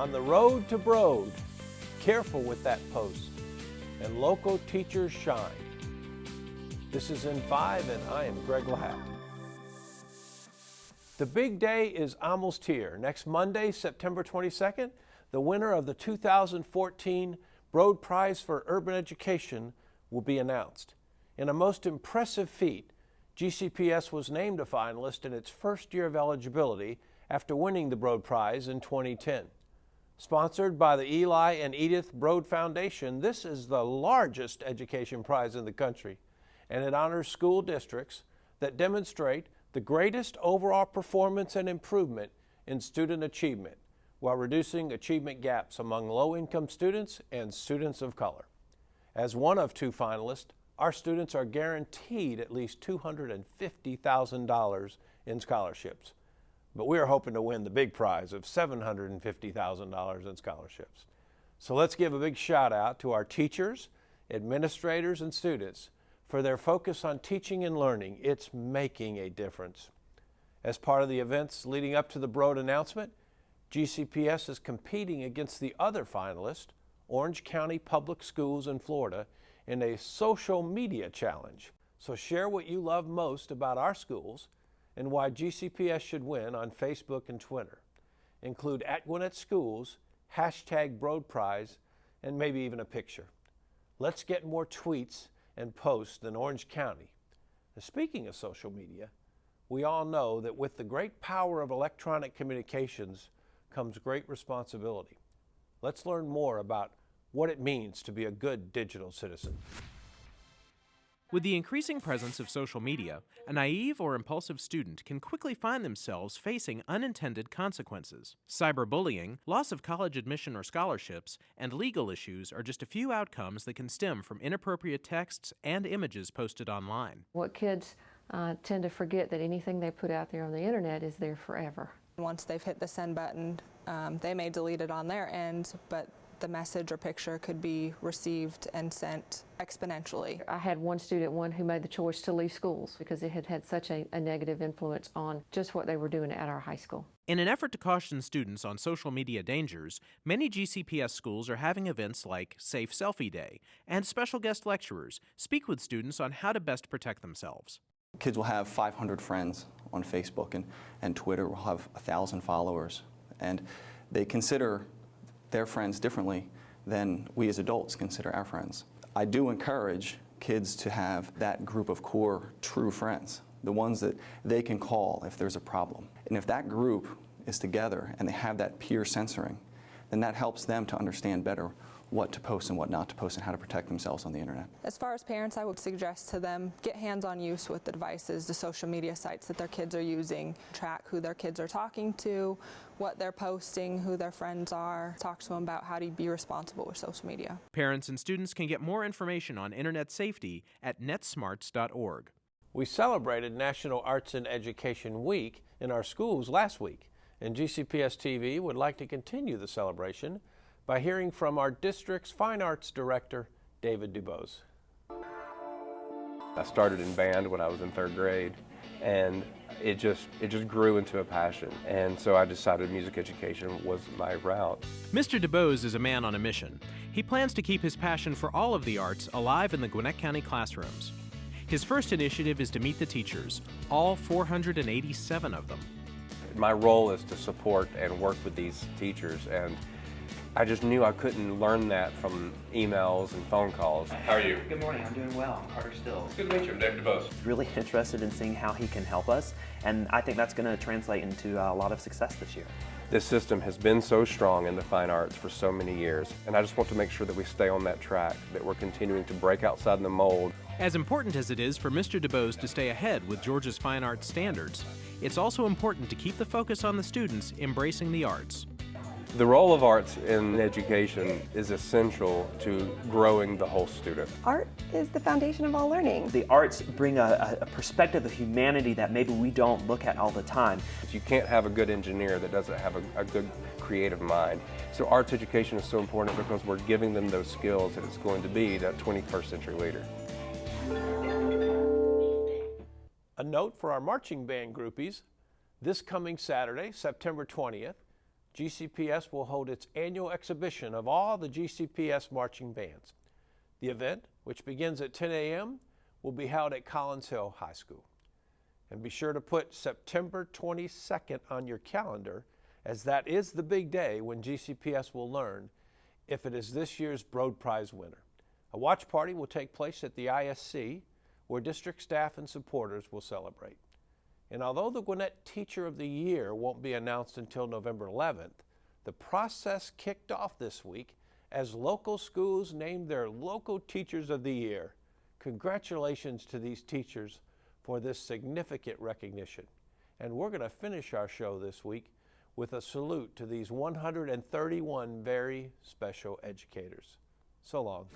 On the road to Broad, careful with that post, and local teachers shine. This is In5, and I am Greg Lahat. The big day is almost here. Next Monday, September 22nd, the winner of the 2014 Broad Prize for Urban Education will be announced. In a most impressive feat, GCPS was named a finalist in its first year of eligibility after winning the Broad Prize in 2010. Sponsored by the Eli and Edith Broad Foundation, this is the largest education prize in the country, and it honors school districts that demonstrate the greatest overall performance and improvement in student achievement while reducing achievement gaps among low-income students and students of color. As one of two finalists, our students are guaranteed at least $250,000 in scholarships. But we are hoping to win the big prize of $750,000 in scholarships. So let's give a big shout out to our teachers, administrators, and students for their focus on teaching and learning. It's making a difference. As part of the events leading up to the Broad announcement, GCPS is competing against the other finalist, Orange County Public Schools in Florida, in a social media challenge. So share what you love most about our schools and why GCPS should win on Facebook and Twitter. Include @GwinnettSchools, #BroadPrize, and maybe even a picture. Let's get more tweets and posts than Orange County. Now, speaking of social media, we all know that with the great power of electronic communications comes great responsibility. Let's learn more about what it means to be a good digital citizen. With the increasing presence of social media, a naive or impulsive student can quickly find themselves facing unintended consequences. Cyberbullying, loss of college admission or scholarships, and legal issues are just a few outcomes that can stem from inappropriate texts and images posted online. What kids tend to forget that anything they put out there on the internet is there forever. Once they've hit the send button, they may delete it on their end, but the message or picture could be received and sent exponentially. I had one student who made the choice to leave schools because it had had such a negative influence on just what they were doing at our high school. In an effort to caution students on social media dangers, many GCPS schools are having events like Safe Selfie Day, and special guest lecturers speak with students on how to best protect themselves. Kids will have 500 friends on Facebook, and Twitter will have 1,000 followers, and they consider their friends differently than we as adults consider our friends. I do encourage kids to have that group of core true friends, the ones that they can call if there's a problem. And if that group is together and they have that peer censoring, then that helps them to understand better what to post and what not to post and how to protect themselves on the internet. As far as parents, I would suggest to them get hands-on use with the devices, the social media sites that their kids are using, track who their kids are talking to, what they're posting, who their friends are, talk to them about how to be responsible with social media. Parents and students can get more information on internet safety at netsmarts.org. We celebrated National Arts and Education Week in our schools last week, and GCPS TV would like to continue the celebration by hearing from our district's Fine Arts Director, David Dubose. I started in band when I was in 3rd grade, and it just grew into a passion. And so I decided music education was my route. Mr. DeBose is a man on a mission. He plans to keep his passion for all of the arts alive in the Gwinnett County classrooms. His first initiative is to meet the teachers, all 487 of them. My role is to support and work with these teachers, and I just knew I couldn't learn that from emails and phone calls. How are you? Good morning, I'm doing well. Carter Still. Good to meet you, I'm David DeBose. Really interested in seeing how he can help us, and I think that's going to translate into a lot of success this year. This system has been so strong in the fine arts for so many years, and I just want to make sure that we stay on that track, that we're continuing to break outside the mold. As important as it is for Mr. DeBose to stay ahead with Georgia's fine arts standards, it's also important to keep the focus on the students embracing the arts. The role of arts in education is essential to growing the whole student. Art is the foundation of all learning. The arts bring a perspective of humanity that maybe we don't look at all the time. You can't have a good engineer that doesn't have a good creative mind. So arts education is so important because we're giving them those skills that it's going to be that 21st century leader. A note for our marching band groupies, this coming Saturday, September 20th, GCPS will hold its annual exhibition of all the GCPS marching bands. The event, which begins at 10 a.m., will be held at Collins Hill High School. And be sure to put September 22nd on your calendar, as that is the big day when GCPS will learn if it is this year's Broad Prize winner. A watch party will take place at the ISC, where district staff and supporters will celebrate. And although the Gwinnett Teacher of the Year won't be announced until November 11th, the process kicked off this week as local schools named their local Teachers of the Year. Congratulations to these teachers for this significant recognition. And we're going to finish our show this week with a salute to these 131 very special educators. So long.